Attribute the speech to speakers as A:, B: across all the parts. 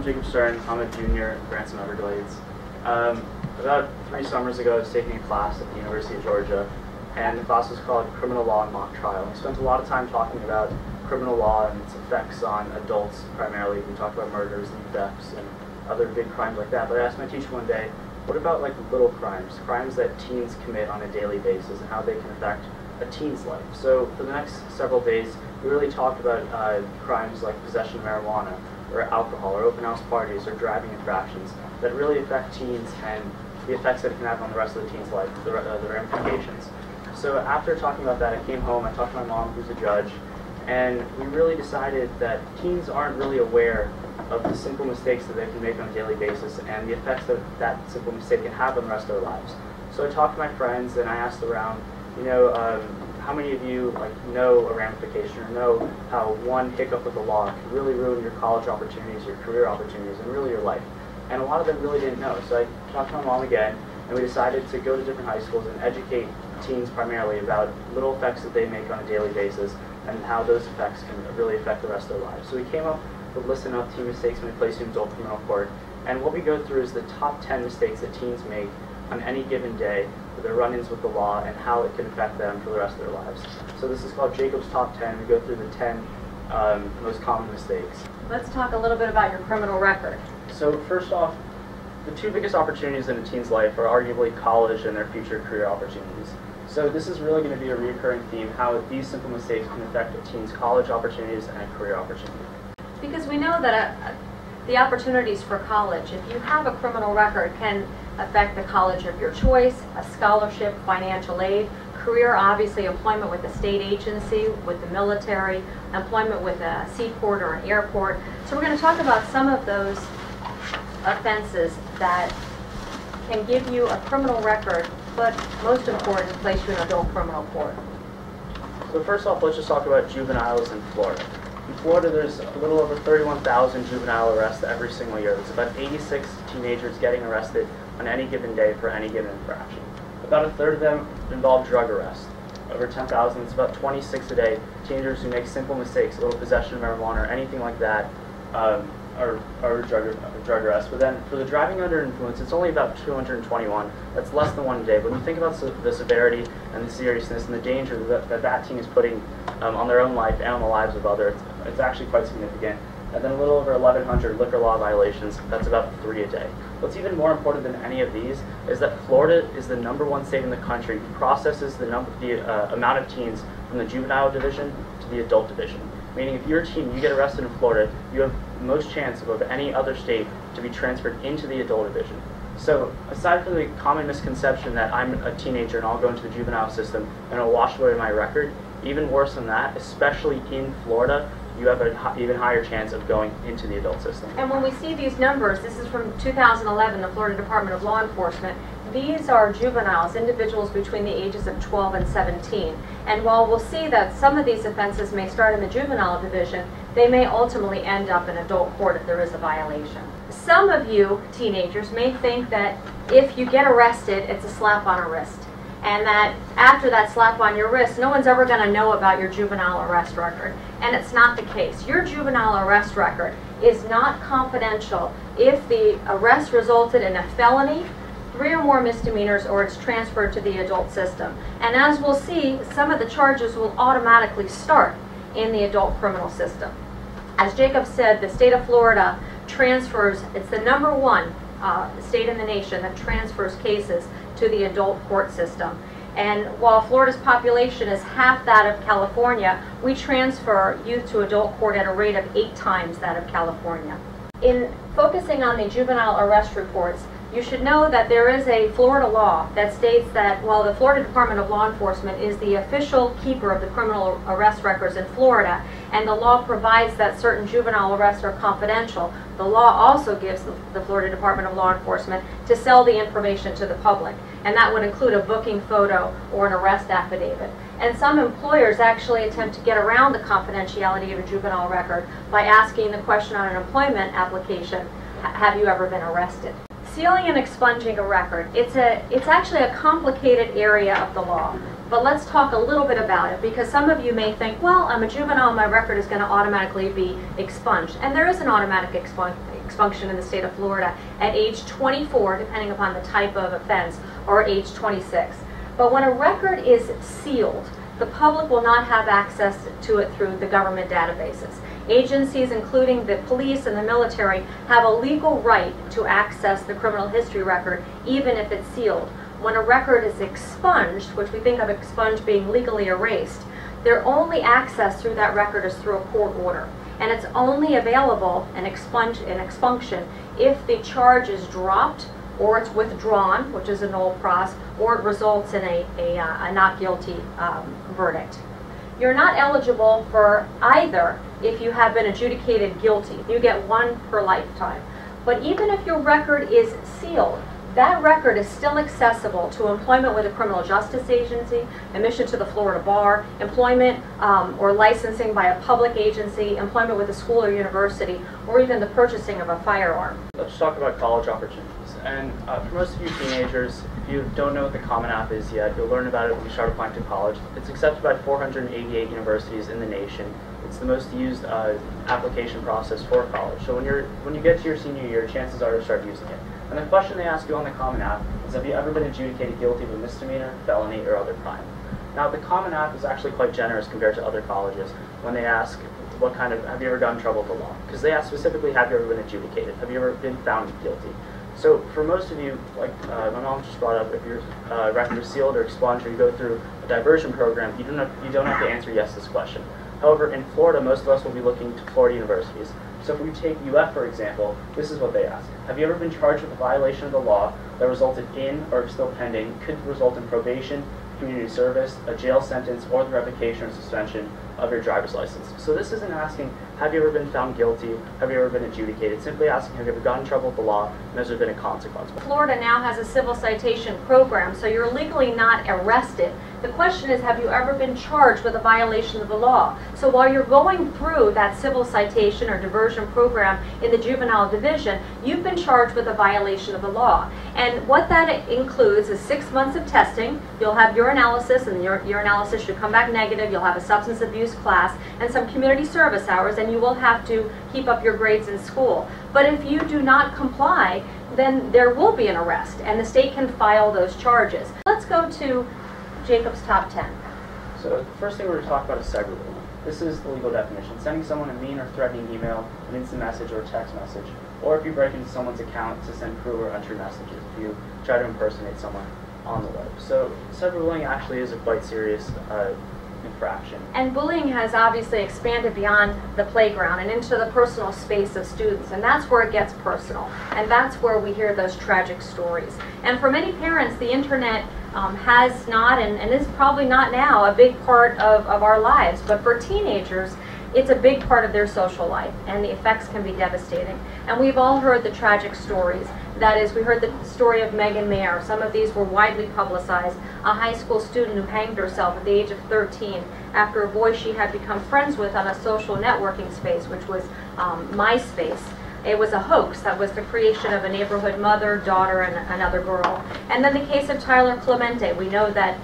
A: Jacob Stern. I'm a junior at Branson Everglades. About 3 summers ago, I was taking a class at the University of Georgia, and the class was called Criminal Law and Mock Trial. We spent a lot of time talking about criminal law and its effects on adults primarily. We talked about murders and thefts and other big crimes like that. But I asked my teacher one day, what about like little crimes, crimes that teens commit on a daily basis and how they can affect a teen's life? So for the next several days, we really talked about crimes like possession of marijuana or alcohol or open house parties or driving infractions that really affect teens and the effects that it can have on the rest of the teen's life, the ramifications. So after talking about that, I came home, I talked to my mom, who's a judge, and we really decided that teens aren't really aware of the simple mistakes that they can make on a daily basis and the effects that that simple mistake can have on the rest of their lives. So I talked to my friends and I asked around, how many of you know a ramification or know how one hiccup with the law can really ruin your college opportunities, your career opportunities, and really your life? And a lot of them really didn't know. So I talked to my mom again, and we decided to go to different high schools and educate teens primarily about little effects that they make on a daily basis and how those effects can really affect the rest of their lives. So we came up with a list of teen mistakes when we place you in adult criminal court. And what we go through is the top 10 mistakes that teens make on any given day, their run-ins with the law, and how it can affect them for the rest of their lives. So this is called Jacob's Top 10. We go through the 10 most common mistakes.
B: Let's talk a little bit about your criminal record.
A: So first off, the 2 biggest opportunities in a teen's life are arguably college and their future career opportunities. So this is really going to be a recurring theme, how these simple mistakes can affect a teen's college opportunities and career opportunities.
B: Because we know that the opportunities for college, if you have a criminal record, can affect the college of your choice, a scholarship, financial aid, career, obviously employment with a state agency, with the military, employment with a seaport or an airport. So we're going to talk about some of those offenses that can give you a criminal record, but most important, place you in adult criminal court.
A: So first off, let's just talk about juveniles in Florida. In Florida, there's a little over 31,000 juvenile arrests every single year. There's about 86 teenagers getting arrested on any given day for any given infraction. About a third of them involve drug arrests. Over 10,000, it's about 26 a day. Teenagers who make simple mistakes, a little possession of marijuana or anything like that, are drug arrests. But then for the driving under influence, it's only about 221. That's less than 1 a day. When you think about the severity and the seriousness and the danger that teen is putting on their own life and on the lives of others, it's actually quite significant. And then a little over 1,100 liquor law violations. That's about 3 a day. What's even more important than any of these is that Florida is the #1 state in the country who processes the amount of teens from the juvenile division to the adult division. Meaning if you're a teen, you get arrested in Florida, you have the most chance of any other state to be transferred into the adult division. So aside from the common misconception that I'm a teenager and I'll go into the juvenile system and it'll wash away my record, even worse than that, especially in Florida, you have an even higher chance of going into the adult system.
B: And when we see these numbers, this is from 2011, the Florida Department of Law Enforcement, these are juveniles, individuals between the ages of 12 and 17. And while we'll see that some of these offenses may start in the juvenile division, they may ultimately end up in adult court if there is a violation. Some of you teenagers may think that if you get arrested, it's a slap on a wrist. And that after that slap on your wrist, no one's ever going to know about your juvenile arrest record. And it's not the case. Your juvenile arrest record is not confidential if the arrest resulted in a felony, 3 or more misdemeanors, or it's transferred to the adult system. And as we'll see, some of the charges will automatically start in the adult criminal system. As Jacob said, the state of Florida transfers, it's the #1 state in the nation that transfers cases to the adult court system. And while Florida's population is half that of California, we transfer youth to adult court at a rate of 8 times that of California. In focusing on the juvenile arrest reports, you should know that there is a Florida law that states that while the Florida Department of Law Enforcement is the official keeper of the criminal arrest records in Florida, and the law provides that certain juvenile arrests are confidential, the law also gives the Florida Department of Law Enforcement to sell the information to the public. And that would include a booking photo or an arrest affidavit. And some employers actually attempt to get around the confidentiality of a juvenile record by asking the question on an employment application, have you ever been arrested? Sealing and expunging a record, it's actually a complicated area of the law. But let's talk a little bit about it, because some of you may think, well, I'm a juvenile, my record is going to automatically be expunged. And there is an automatic expunction in the state of Florida at age 24, depending upon the type of offense, or age 26. But when a record is sealed, the public will not have access to it through the government databases. Agencies, including the police and the military, have a legal right to access the criminal history record, even if it's sealed. When a record is expunged, which we think of expunged being legally erased, their only access through that record is through a court order. And it's only available in expunction if the charge is dropped, or it's withdrawn, which is a nolle pros, or it results in a not guilty verdict. You're not eligible for either if you have been adjudicated guilty. You get one per lifetime. But even if your record is sealed, that record is still accessible to employment with a criminal justice agency, admission to the Florida bar, employment or licensing by a public agency, employment with a school or university, or even the purchasing of a firearm.
A: Let's talk about college opportunities. And for most of you teenagers, if you don't know what the Common App is yet, you'll learn about it when you start applying to college. It's accepted by 488 universities in the nation. It's the most used application process for college. So when you get to your senior year, chances are you'll start using it. And the question they ask you on the Common App is, have you ever been adjudicated guilty of a misdemeanor, felony, or other crime? Now, the Common App is actually quite generous compared to other colleges when they ask what kind of, have you ever gotten in trouble with the law? Because they ask specifically, have you ever been adjudicated? Have you ever been found guilty? So for most of you, like my mom just brought up, if your record is sealed or expunged, or you go through a diversion program, you don't have to answer yes to this question. However, in Florida, most of us will be looking to Florida universities. So if we take UF, for example, this is what they ask. Have you ever been charged with a violation of the law that resulted in, or still pending, could result in probation, community service, a jail sentence, or the revocation or suspension of your driver's license? So this isn't asking, have you ever been found guilty? Have you ever been adjudicated? It's simply asking, have you ever gotten in trouble with the law, and has there been a consequence?
B: Florida now has a civil citation program, so you're legally not arrested. The question is, have you ever been charged with a violation of the law? So while you're going through that civil citation or diversion program in the juvenile division, you've been charged with a violation of the law. And what that includes is 6 months of testing. You'll have your analysis, and your analysis should come back negative. You'll have a substance abuse class and some community service hours, and you will have to keep up your grades in school. But if you do not comply, then there will be an arrest, and the state can file those charges. Let's go to Jacob's top 10.
A: So the first thing we're going to talk about is cyberbullying. This is the legal definition: sending someone a mean or threatening email, an instant message, or a text message, or if you break into someone's account to send cruel or untrue messages, if you try to impersonate someone on the web. So cyberbullying actually is a quite serious infraction.
B: And bullying has obviously expanded beyond the playground and into the personal space of students, and that's where it gets personal, and that's where we hear those tragic stories. And for many parents, the internet has not, and is probably not now, a big part of our lives, but for teenagers, it's a big part of their social life, and the effects can be devastating. And we've all heard the tragic stories. That is, we heard the story of Megan Mayer. Some of these were widely publicized. A high school student who hanged herself at the age of 13 after a boy she had become friends with on a social networking space, which was MySpace. It was a hoax that was the creation of a neighborhood mother, daughter, and another girl. And then the case of Tyler Clemente. We know that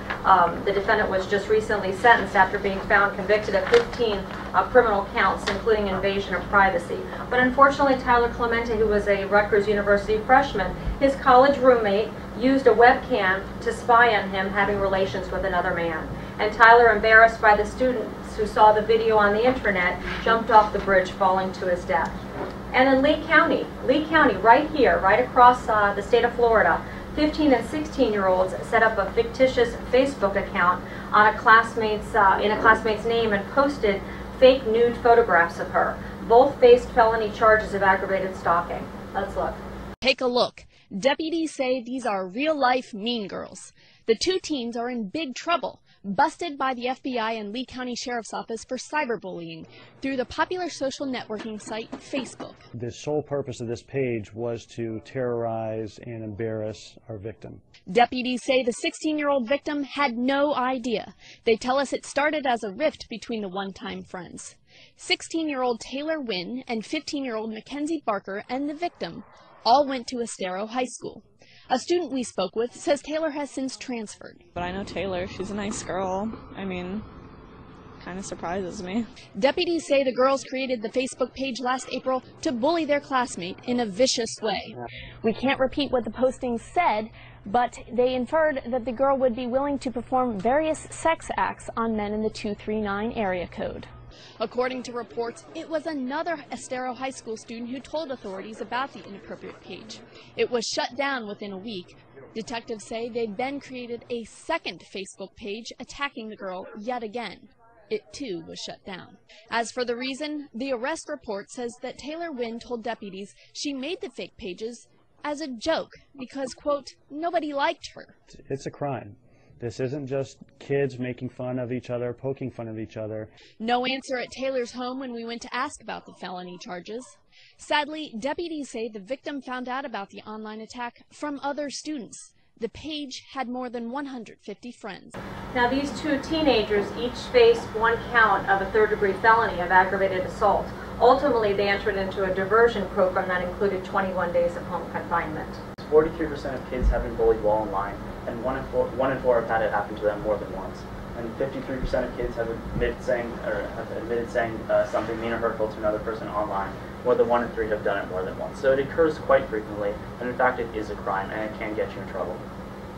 B: the defendant was just recently sentenced after being found convicted of 15 criminal counts, including invasion of privacy. But unfortunately, Tyler Clemente, who was a Rutgers University freshman, his college roommate used a webcam to spy on him having relations with another man. And Tyler, embarrassed by the students who saw the video on the internet, jumped off the bridge, falling to his death. And in Lee County, right here, right across the state of Florida, 15 and 16-year-olds set up a fictitious Facebook account on a classmate's in a classmate's name and posted fake nude photographs of her. Both faced felony charges of aggravated stalking. Let's look.
C: Take a look. Deputies say these are real-life mean girls. The two teens are in big trouble, busted by the FBI and Lee County Sheriff's Office for cyberbullying through the popular social networking site Facebook.
D: The sole purpose of this page was to terrorize and embarrass our victim.
C: Deputies say the 16-year-old victim had no idea. They tell us it started as a rift between the one-time friends. 16-year-old Taylor Wynn and 15-year-old Mackenzie Barker and the victim all went to Estero High School. A student we spoke with says Taylor has since transferred.
E: But I know Taylor, she's a nice girl. I mean, kind of surprises me.
C: Deputies say the girls created the Facebook page last April to bully their classmate in a vicious way. We can't repeat what the postings said, but they inferred that the girl would be willing to perform various sex acts on men in the 239 area code. According to reports, it was another Estero High School student who told authorities about the inappropriate page. It was shut down within a week. Detectives say they then created a second Facebook page attacking the girl yet again. It too was shut down. As for the reason, the arrest report says that Taylor Wynn told deputies she made the fake pages as a joke because, quote, nobody liked her.
D: It's a crime. This isn't just kids making fun of each other, poking fun of each other.
C: No answer at Taylor's home when we went to ask about the felony charges. Sadly, deputies say the victim found out about the online attack from other students. The page had more than 150 friends.
B: Now, these two teenagers each faced one count of a third-degree felony of aggravated assault. Ultimately, they entered into a diversion program that included 21 days of home confinement.
A: 43% of kids have been bullied while online, and one in four have had it happen to them more than once. And 53% of kids have admitted saying something mean or hurtful to another person online. More than 1 in 3 have done it more than once. So it occurs quite frequently, and in fact it is a crime, and it can get you in trouble.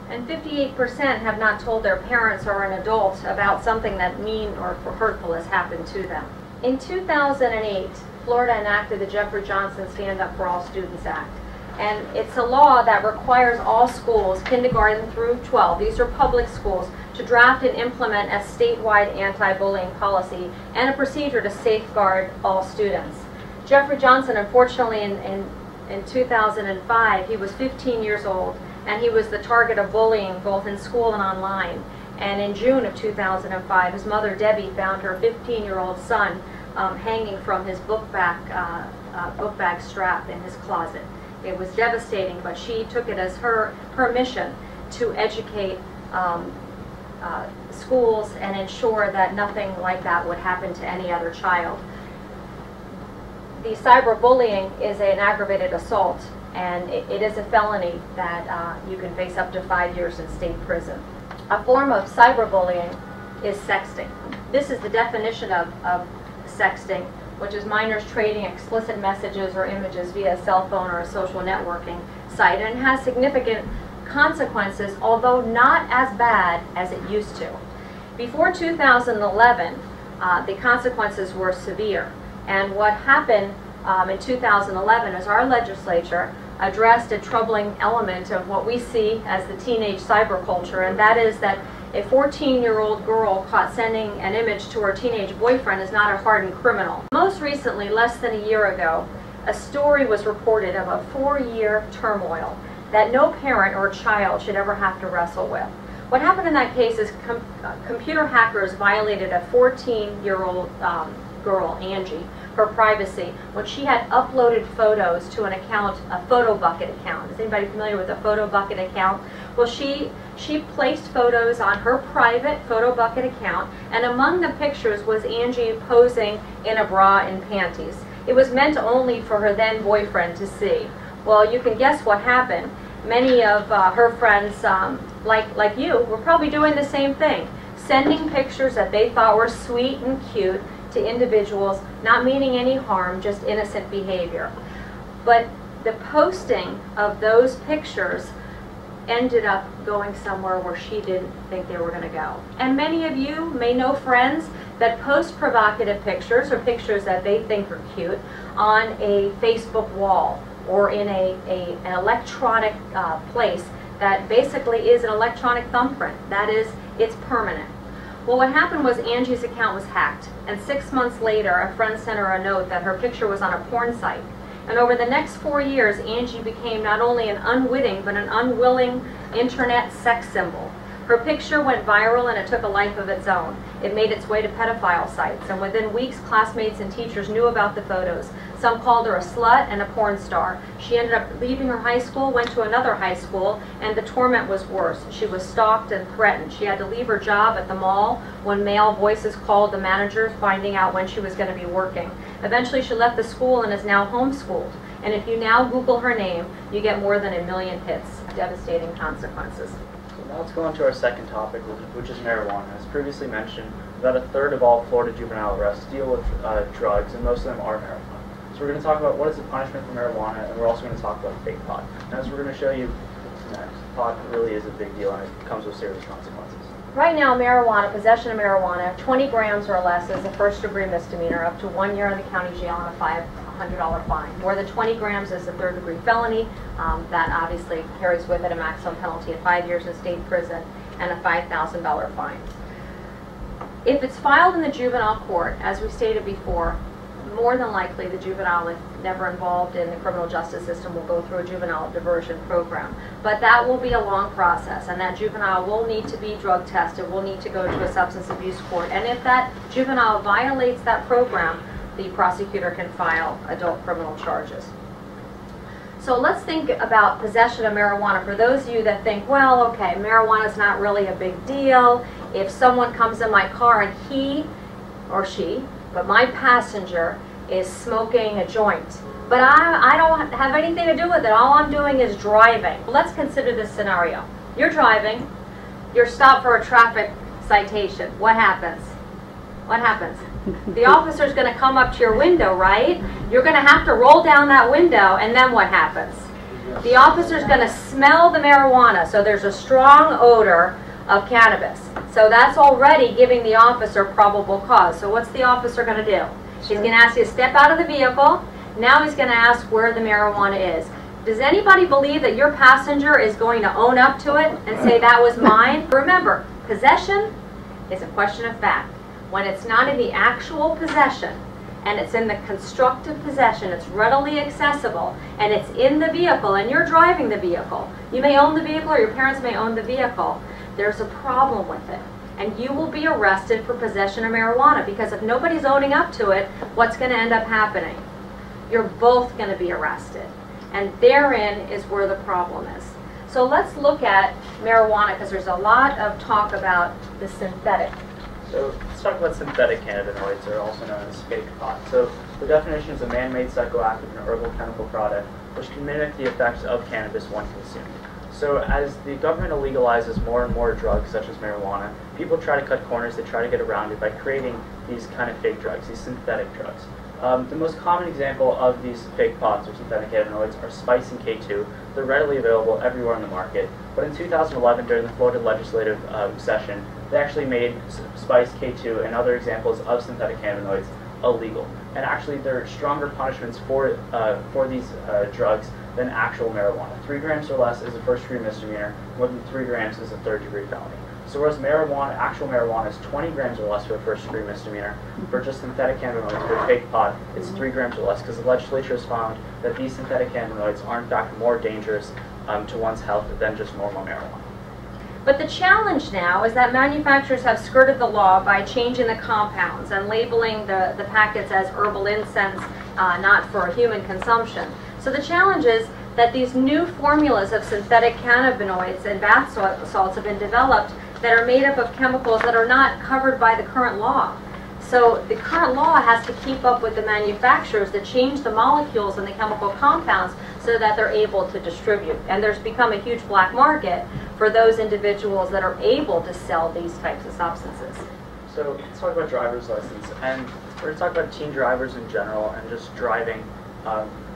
B: And 58% have not told their parents or an adult about something that mean or hurtful has happened to them. In 2008, Florida enacted the Jeffrey Johnson Stand Up for All Students Act. And it's a law that requires all schools, kindergarten through 12, these are public schools, to draft and implement a statewide anti-bullying policy and a procedure to safeguard all students. Jeffrey Johnson, unfortunately, in 2005, he was 15 years old, and he was the target of bullying both in school and online. And in June of 2005, his mother, Debbie, found her 15-year-old son hanging from his book bag strap in his closet. It was devastating, but she took it as her mission to educate schools and ensure that nothing like that would happen to any other child. The cyberbullying is an aggravated assault, and it is a felony that you can face up to 5 years in state prison. A form of cyberbullying is sexting. This is the definition of sexting, which is minors trading explicit messages or images via a cell phone or a social networking site, and it has significant consequences, although not as bad as it used to. Before 2011, the consequences were severe, and what happened in 2011 is our legislature addressed a troubling element of what we see as the teenage cyberculture, and that is that a 14-year-old girl caught sending an image to her teenage boyfriend is not a hardened criminal. Most recently, less than a year ago, a story was reported of a 4-year turmoil that no parent or child should ever have to wrestle with. What happened in that case is computer hackers violated a 14-year-old girl, Angie, her privacy when she had uploaded photos to an account, a photo bucket account. Is anybody familiar with a photo bucket account? Well, she placed photos on her private photo bucket account, and among the pictures was Angie posing in a bra and panties. It was meant only for her then boyfriend to see. Well, you can guess what happened. Many of her friends, like you, were probably doing the same thing, sending pictures that they thought were sweet and cute to individuals, not meaning any harm, just innocent behavior. But the posting of those pictures ended up going somewhere where she didn't think they were going to go. And many of you may know friends that post provocative pictures or pictures that they think are cute on a Facebook wall or in an electronic place that basically is an electronic thumbprint. That is, it's permanent. Well, what happened was Angie's account was hacked, and 6 months later, a friend sent her a note that her picture was on a porn site. And over the next 4 years, Angie became not only an unwitting, but an unwilling internet sex symbol. Her picture went viral and it took a life of its own. It made its way to pedophile sites, and within weeks, classmates and teachers knew about the photos. Some called her a slut and a porn star. She ended up leaving her high school, went to another high school, and the torment was worse. She was stalked and threatened. She had to leave her job at the mall when male voices called the managers, finding out when she was going to be working. Eventually, she left the school and is now homeschooled. And if you now Google her name, you get more than 1 million hits. Devastating consequences.
A: Now let's go on to our second topic, which is marijuana. As previously mentioned, about a third of all Florida juvenile arrests deal with drugs, and most of them are marijuana. So we're going to talk about what is the punishment for marijuana, and we're also going to talk about fake pot. And as we're going to show you next, pot really is a big deal, and it comes with serious consequences.
B: Right now, marijuana, possession of marijuana, 20 grams or less is a first-degree misdemeanor, up to 1 year in the county jail and a $500 fine. More than 20 grams is a third-degree felony. That obviously carries with it a maximum penalty of 5 years in state prison and a $5,000 fine. If it's filed in the juvenile court, as we stated before, more than likely the juvenile, if never involved in the criminal justice system, will go through a juvenile diversion program. But that will be a long process, and that juvenile will need to be drug tested, will need to go to a substance abuse court. And if that juvenile violates that program, the prosecutor can file adult criminal charges. So let's think about possession of marijuana. For those of you that think, well, okay, marijuana is not really a big deal. If someone comes in my car and he or she, but my passenger, is smoking a joint, but I don't have anything to do with it. All I'm doing is driving. Let's consider this scenario. You're driving. You're stopped for a traffic citation. What happens? What happens? The officer's going to come up to your window, right? You're going to have to roll down that window, and then what happens? The officer's going to smell the marijuana, so there's a strong odor of cannabis. So that's already giving the officer probable cause. So what's the officer going to do? He's going to ask you to step out of the vehicle. Now he's going to ask where the marijuana is. Does anybody believe that your passenger is going to own up to it and say that was mine? Remember, possession is a question of fact. When it's not in the actual possession, and it's in the constructive possession, it's readily accessible, and it's in the vehicle, and you're driving the vehicle. You may own the vehicle, or your parents may own the vehicle. There's a problem with it, and you will be arrested for possession of marijuana, because if nobody's owning up to it, what's going to end up happening? You're both going to be arrested, and therein is where the problem is. So let's look at marijuana, because there's a lot of talk about the synthetic.
A: So let's talk about synthetic cannabinoids, or also known as fake pot. So the definition is a man-made psychoactive and herbal chemical product which can mimic the effects of cannabis when consumed. So as the government legalizes more and more drugs such as marijuana, people try to cut corners, they try to get around it by creating these kind of fake drugs, these synthetic drugs. The most common example of these fake pots or synthetic cannabinoids are Spice and K2. They're readily available everywhere on the market. But in 2011, during the Florida legislative session, they actually made Spice, K2, and other examples of synthetic cannabinoids illegal. And actually, there are stronger punishments for these drugs than actual marijuana. 3 grams or less is a first-degree misdemeanor. More than 3 grams is a third-degree felony. So whereas marijuana, actual marijuana, is 20 grams or less for a first-degree misdemeanor, for just synthetic cannabinoids, for fake pot, it's 3 grams or less, because the legislature has found that these synthetic cannabinoids are in fact more dangerous to one's health than just normal marijuana.
B: But the challenge now is that manufacturers have skirted the law by changing the compounds and labeling the packets as herbal incense, not for human consumption. So the challenge is that these new formulas of synthetic cannabinoids and bath salts have been developed that are made up of chemicals that are not covered by the current law. So the current law has to keep up with the manufacturers to change the molecules and the chemical compounds so that they're able to distribute. And there's become a huge black market for those individuals that are able to sell these types of substances.
A: So let's talk about driver's license. And we're going to talk about teen drivers in general and just driving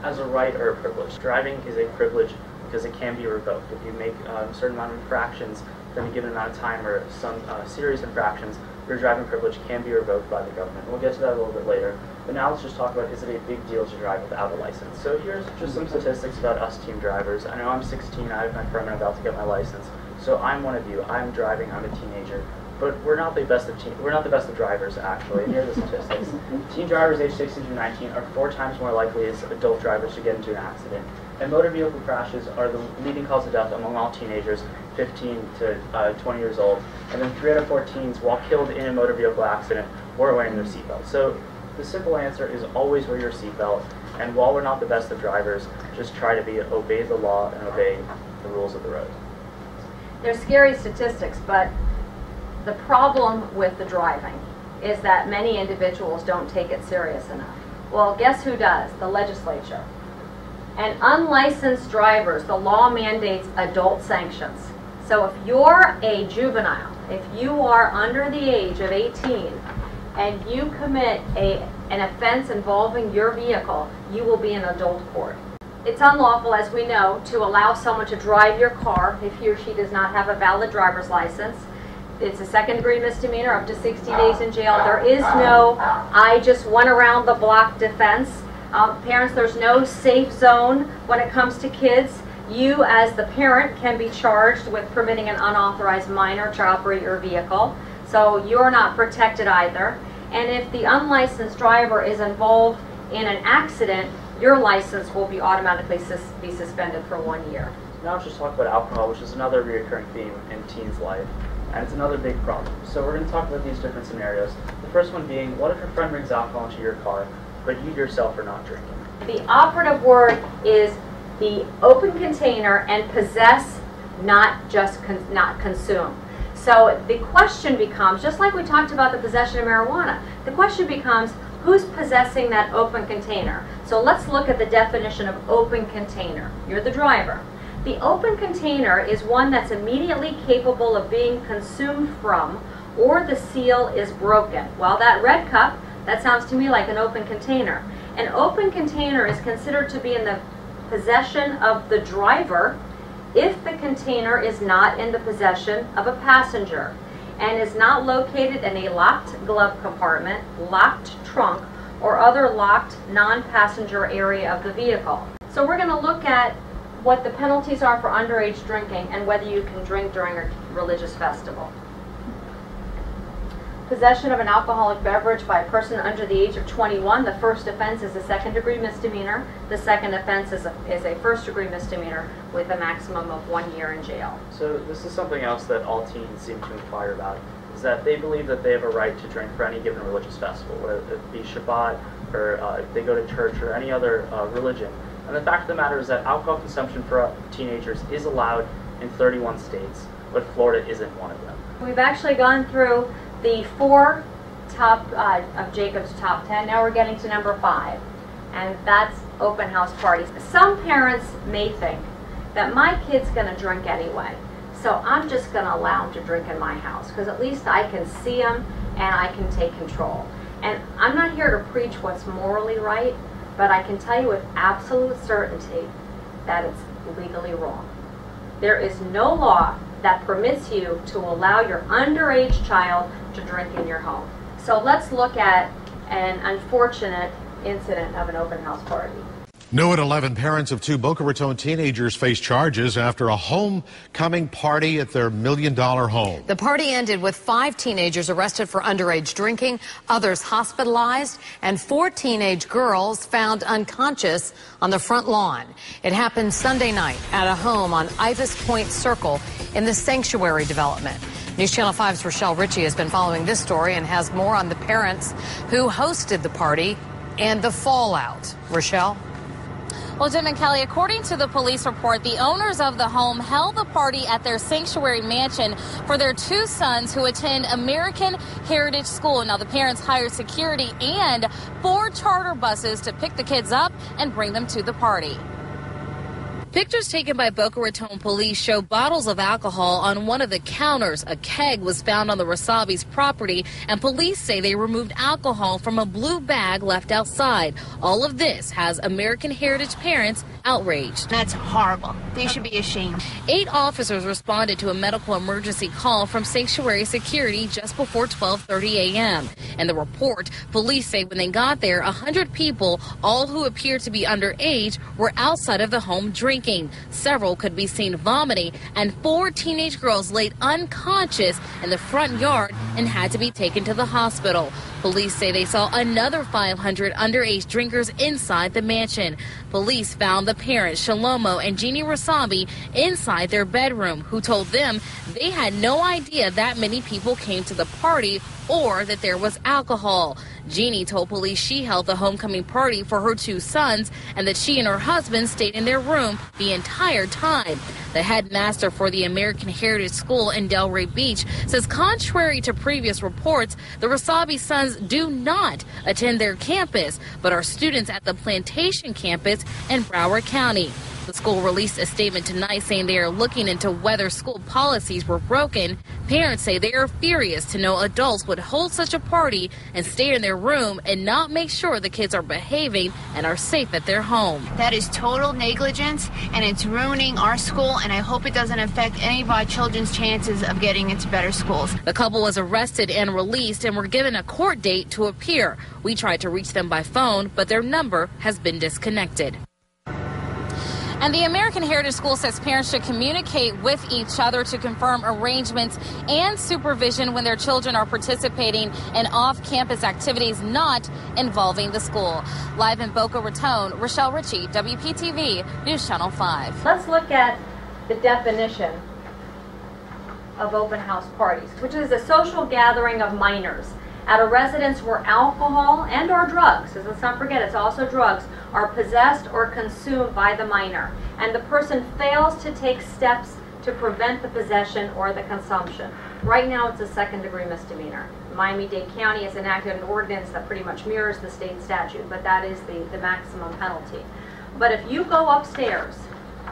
A: as a right or a privilege. Driving is a privilege because it can be revoked. If you make a certain amount of infractions within a given amount of time, or some serious infractions, your driving privilege can be revoked by the government. We'll get to that a little bit later. But now let's just talk about, is it a big deal to drive without a license? So here's just some statistics about us teen drivers. I know I'm 16, I have my permit, I'm about to get my license. So I'm one of you. I'm driving, I'm a teenager. But we're not the best of drivers, actually. And here are the statistics. Teen drivers aged 16 to 19 are 4 times more likely as adult drivers to get into an accident. And motor vehicle crashes are the leading cause of death among all teenagers 15 to 20 years old. And then 3 out of 4 teens, while killed in a motor vehicle accident, were wearing their seatbelt. So the simple answer is always wear your seatbelt. And while we're not the best of drivers, just try to obey the law and obey the rules of the road.
B: They're scary statistics, but the problem with the driving is that many individuals don't take it serious enough. Well, guess who does? The legislature. And unlicensed drivers, the law mandates adult sanctions. So if you're a juvenile, if you are under the age of 18 and you commit an offense involving your vehicle, you will be in adult court. It's unlawful, as we know, to allow someone to drive your car if he or she does not have a valid driver's license. It's a second-degree misdemeanor, up to 60 days in jail. There is no, I just went around the block defense. Parents, there's no safe zone when it comes to kids. You, as the parent, can be charged with permitting an unauthorized minor to operate your vehicle. So you're not protected either. And if the unlicensed driver is involved in an accident, your license will be automatically be suspended for 1 year.
A: Now let's just talk about alcohol, which is another recurring theme in teens' life, and it's another big problem. So we're going to talk about these different scenarios. The first one being, what if your friend brings alcohol into your car, but you yourself are not drinking?
B: The operative word is the open container and possess, not just not consume. So the question becomes, just like we talked about the possession of marijuana, the question becomes, who's possessing that open container? So let's look at the definition of open container. You're the driver. The open container is one that's immediately capable of being consumed from, or the seal is broken. Well, that red cup, that sounds to me like an open container. An open container is considered to be in the possession of the driver if the container is not in the possession of a passenger and is not located in a locked glove compartment, locked trunk, or other locked non-passenger area of the vehicle. So we're going to look at what the penalties are for underage drinking and whether you can drink during a religious festival. Possession of an alcoholic beverage by a person under the age of 21, the first offense is a second-degree misdemeanor. The second offense is a first-degree misdemeanor with a maximum of 1 year in jail.
A: So this is something else that all teens seem to inquire about, is that they believe that they have a right to drink for any given religious festival, whether it be Shabbat or if they go to church or any other religion. And the fact of the matter is that alcohol consumption for teenagers is allowed in 31 states, but Florida isn't one of them.
B: We've actually gone through the 4 top of Jacob's top 10. Now we're getting to number 5, and that's open house parties. Some parents may think that my kid's going to drink anyway, so I'm just going to allow him to drink in my house because at least I can see him and I can take control. And I'm not here to preach what's morally right, but I can tell you with absolute certainty that it's legally wrong. There is no law that permits you to allow your underage child to drink in your home. So let's look at an unfortunate incident of an open house party.
E: New at 11, parents of 2 Boca Raton teenagers face charges after a homecoming party at their $1 million home.
F: The party ended with 5 teenagers arrested for underage drinking, others hospitalized, and 4 teenage girls found unconscious on the front lawn. It happened Sunday night at a home on Ivis Point Circle in the Sanctuary development. News Channel 5's Rochelle Ritchie has been following this story and has more on the parents who hosted the party and the fallout. Rochelle?
G: Well, Jim and Kelly, according to the police report, the owners of the home held the party at their Sanctuary mansion for their 2 sons who attend American Heritage School. Now, the parents hired security and 4 charter buses to pick the kids up and bring them to the party. Pictures taken by Boca Raton police show bottles of alcohol on one of the counters. A keg was found on the Rasabi's property, and police say they removed alcohol from a blue bag left outside. All of this has American Heritage parents outraged.
H: That's horrible. They should be ashamed.
G: 8 officers responded to a medical emergency call from Sanctuary Security just before 12:30 a.m. In the report, police say when they got there, 100 people, all who appeared to be underage, were outside of the home drinking. Several could be seen vomiting, and 4 teenage girls laid unconscious in the front yard and had to be taken to the hospital. Police say they saw another 500 underage drinkers inside the mansion. Police found the parents, Shalomo and Jeannie Rasabi, inside their bedroom, who told them they had no idea that many people came to the party or that there was alcohol. Jeannie told police she held the homecoming party for her 2 sons and that she and her husband stayed in their room the entire time. The headmaster for the American Heritage School in Delray Beach says contrary to previous reports, the Rasabi sons do not attend their campus, but are students at the Plantation campus in Broward County. The school released a statement tonight saying they are looking into whether school policies were broken. Parents say they are furious to know adults would hold such a party and stay in their room and not make sure the kids are behaving and are safe at their home.
H: That is total negligence, and it's ruining our school, and I hope it doesn't affect any of our children's chances of getting into better schools.
G: The couple was arrested and released and were given a court date to appear. We tried to reach them by phone, but their number has been disconnected. And the American Heritage School says parents should communicate with each other to confirm arrangements and supervision when their children are participating in off-campus activities not involving the school. Live in Boca Raton, Rochelle Ritchie, WPTV News Channel 5.
B: Let's look at the definition of open house parties, which is a social gathering of minors at a residence where alcohol and or drugs, because let's not forget it's also drugs, are possessed or consumed by the minor, and the person fails to take steps to prevent the possession or the consumption. Right now it's a second-degree misdemeanor. Miami-Dade County has enacted an ordinance that pretty much mirrors the state statute, but that is the maximum penalty. But if you go upstairs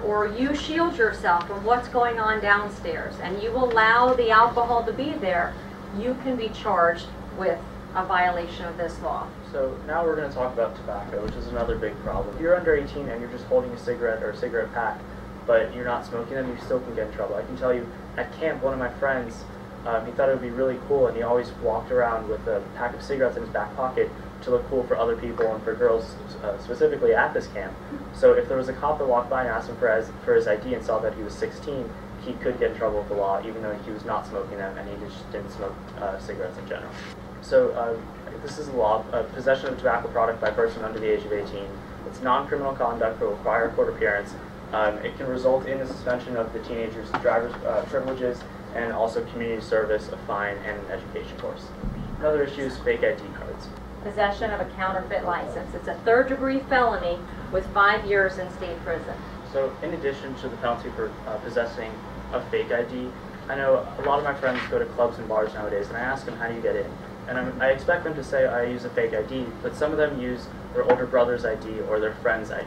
B: or you shield yourself from what's going on downstairs and you allow the alcohol to be there, you can be charged with a violation of this law.
A: So now we're going to talk about tobacco, which is another big problem. If you're under 18 and you're just holding a cigarette or a cigarette pack, but you're not smoking them, you still can get in trouble. I can tell you, at camp, one of my friends, he thought it would be really cool, and he always walked around with a pack of cigarettes in his back pocket to look cool for other people and for girls specifically at this camp. So if there was a cop that walked by and asked him for his ID and saw that he was 16, he could get in trouble with the law, even though he was not smoking them and he just didn't smoke cigarettes in general. So this is a law, possession of tobacco product by a person under the age of 18. It's non-criminal conduct that will require a court appearance. It can result in the suspension of the teenager's driver's privileges and also community service, a fine, and an education course. Another issue is fake ID cards.
B: Possession of a counterfeit license. It's a third-degree felony with 5 years in state prison.
A: So in addition to the penalty for possessing a fake ID, I know a lot of my friends go to clubs and bars nowadays, and I ask them, how do you get in? And I expect them to say, I use a fake ID, but some of them use their older brother's ID or their friend's ID.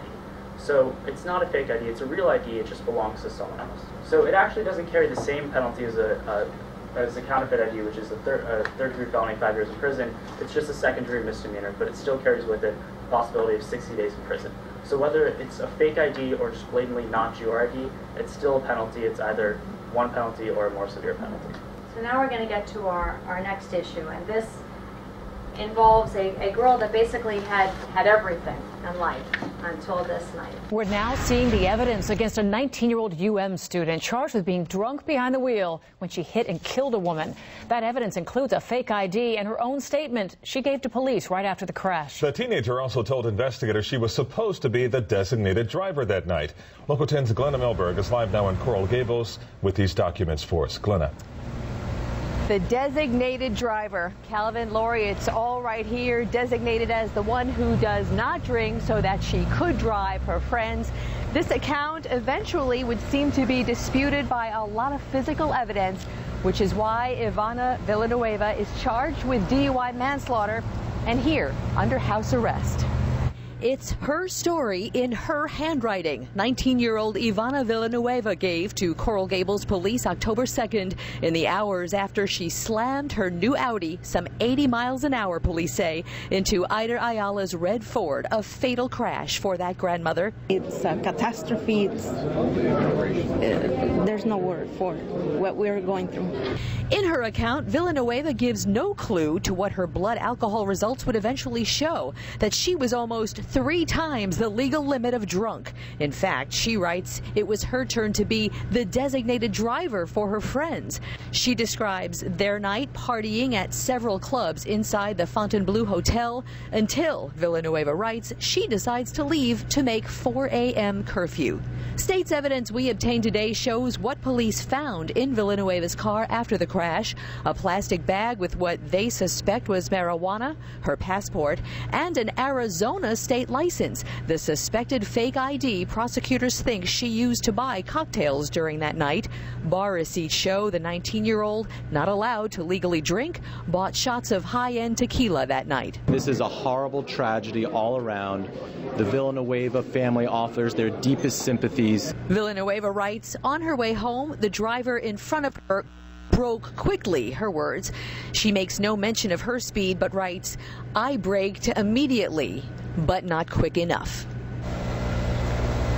A: So it's not a fake ID, it's a real ID, it just belongs to someone else. So it actually doesn't carry the same penalty as a counterfeit ID, which is a third-degree felony, 5 years in prison. It's just a second-degree misdemeanor, but it still carries with it the possibility of 60 days in prison. So whether it's a fake ID or just blatantly not your ID, it's still a penalty. It's either one penalty or a more severe penalty.
B: So now we're going to get to our next issue, and this involves a girl that basically had everything in life until this night.
I: We're now seeing the evidence against a 19-year-old UM student charged with being drunk behind the wheel when she hit and killed a woman. That evidence includes a fake ID and her own statement she gave to police right after the crash.
J: The teenager also told investigators she was supposed to be the designated driver that night. Local 10's Glenna Milberg is live now in Coral Gables with these documents for us. Glenna.
K: The designated driver, Calvin Laurie, it's all right here, designated as the one who does not drink so that she could drive her friends. This account eventually would seem to be disputed by a lot of physical evidence, which is why Ivana Villanueva is charged with DUI manslaughter and here under house arrest.
L: It's her story in her handwriting. 19-year-old Ivana Villanueva gave to Coral Gables police October 2nd in the hours after she slammed her new Audi, some 80 miles an hour, police say, into Ida Ayala's red Ford, a fatal crash for that grandmother.
M: It's a catastrophe. There's no word for what we're going through.
L: In her account, Villanueva gives no clue to what her blood alcohol results would eventually show, that she was almost 3 times the legal limit of drunk. In fact, she writes it was her turn to be the designated driver for her friends. She describes their night partying at several clubs inside the Fontainebleau Hotel until, Villanueva writes, she decides to leave to make 4 a.m. curfew. State's evidence we obtained today shows what police found in Villanueva's car after the crash: a plastic bag with what they suspect was marijuana, her passport, and an Arizona state state license, the suspected fake ID prosecutors think she used to buy cocktails during that night. Bar receipts show the 19-year-old, not allowed to legally drink, bought shots of high-end tequila that night.
N: This is a horrible tragedy all around. The Villanueva family offers their deepest sympathies.
L: Villanueva writes, on her way home, the driver in front of her broke quickly, her words. She makes no mention of her speed, but writes, I braked immediately, but not quick enough.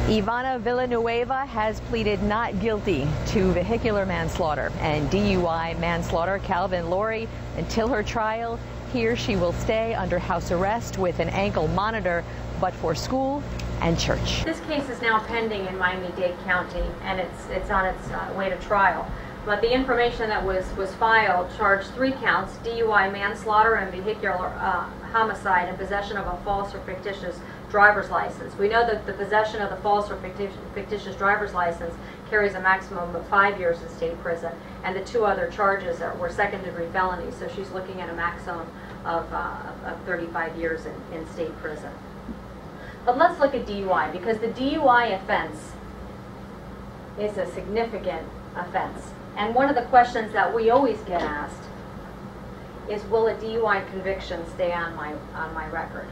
K: Ivana Villanueva has pleaded not guilty to vehicular manslaughter and DUI manslaughter. Calvin Laurie, until her trial, here she will stay under house arrest with an ankle monitor, but for school and church.
B: This case is now pending in Miami-Dade County, and it's on its way to trial. But the information that was filed charged 3 counts: DUI manslaughter and vehicular homicide and possession of a false or fictitious driver's license. We know that the possession of the false or fictitious driver's license carries a maximum of 5 years in state prison, and the 2 other charges were second-degree felonies, so she's looking at a maximum of 35 years in state prison. But let's look at DUI, because the DUI offense is a significant offense. And one of the questions that we always get asked is, will a DUI conviction stay on my record?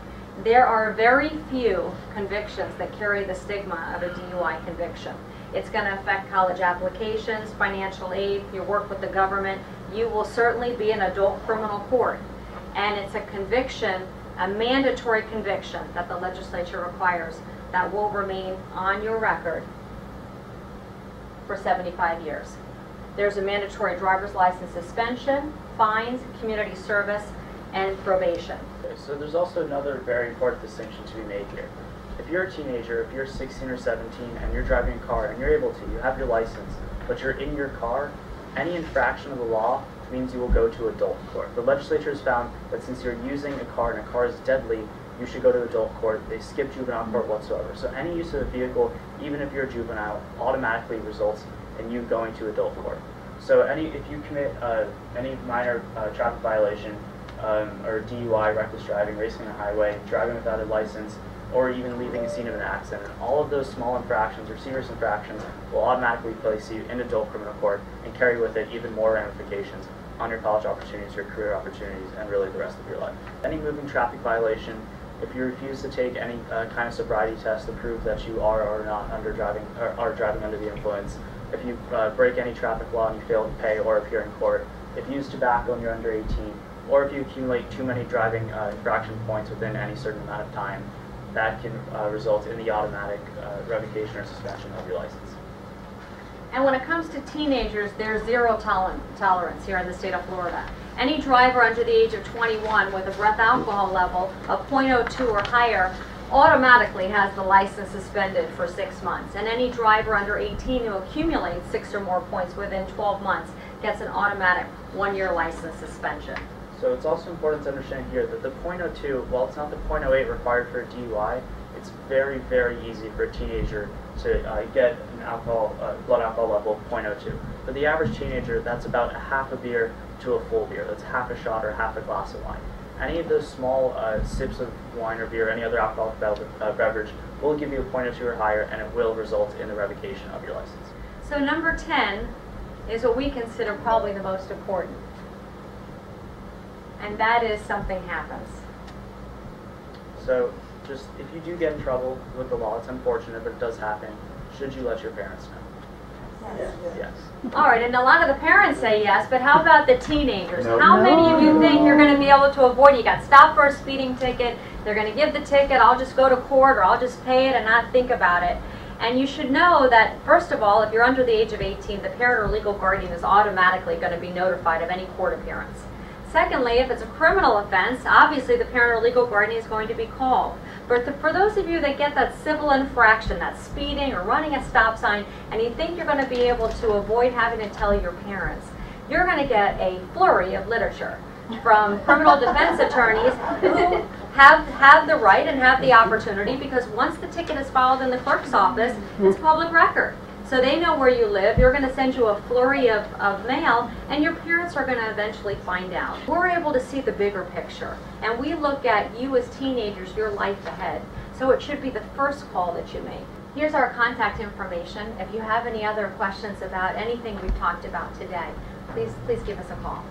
B: There are very few convictions that carry the stigma of a DUI conviction. It's going to affect college applications, financial aid, your work with the government. You will certainly be in adult criminal court. And it's a conviction, a mandatory conviction that the legislature requires, that will remain on your record for 75 years. There's a mandatory driver's license suspension, fines, community service, and probation.
A: Okay, so there's also another very important distinction to be made here. If you're a teenager, if you're 16 or 17 and you're driving a car and you're able to, you have your license, but you're in your car, any infraction of the law means you will go to adult court. The legislature has found that since you're using a car and a car is deadly, you should go to adult court. They skip juvenile court whatsoever. So any use of a vehicle, even if you're a juvenile, automatically results in you going to adult court. So if you commit any minor traffic violation, or DUI, reckless driving, racing on a highway, driving without a license, or even leaving a scene of an accident, all of those small infractions or serious infractions will automatically place you in adult criminal court and carry with it even more ramifications on your college opportunities, your career opportunities, and really the rest of your life. Any moving traffic violation, if you refuse to take any kind of sobriety test to prove that you are or not driving under the influence, if you break any traffic law and you fail to pay or appear in court, if you use tobacco and you're under 18, or if you accumulate too many driving infraction points within any certain amount of time, that can result in the automatic revocation or suspension of your license.
B: And when it comes to teenagers, there's zero tolerance here in the state of Florida. Any driver under the age of 21 with a breath alcohol level of 0.02 or higher automatically has the license suspended for 6 months. And any driver under 18 who accumulates 6 or more points within 12 months gets an automatic 1-year license suspension.
A: So it's also important to understand here that the 0.02, while it's not the 0.08 required for a DUI, it's very, very easy for a teenager to get an blood alcohol level of 0.02. For the average teenager, that's about a half a beer to a full beer. That's half a shot or half a glass of wine. Any of those small sips of wine or beer, any other alcoholic beverage, will give you a 0.02 or higher, and it will result in the revocation of your license.
B: So number 10 is what we consider probably the most important. And that is something happens.
A: So just if you do get in trouble with the law, it's unfortunate, but it does happen. Should you let your parents know?
B: Yes.
A: Yes.
B: All right, and a lot of the parents say yes, but how about the teenagers?
A: No.
B: How many of you think you're going to be able to avoid it? You got stopped for a speeding ticket, they're going to give the ticket, I'll just go to court or I'll just pay it and not think about it. And you should know that, first of all, if you're under the age of 18, the parent or legal guardian is automatically going to be notified of any court appearance. Secondly, if it's a criminal offense, obviously the parent or legal guardian is going to be called. But for those of you that get that civil infraction, that speeding or running a stop sign, and you think you're going to be able to avoid having to tell your parents, you're going to get a flurry of literature from criminal defense attorneys who have the right and have the opportunity, because once the ticket is filed in the clerk's office, it's public record. So they know where you live. You're going to send you a flurry of mail, and your parents are going to eventually find out. We're able to see the bigger picture, and we look at you as teenagers, your life ahead. So it should be the first call that you make. Here's our contact information. If you have any other questions about anything we've talked about today, please give us a call.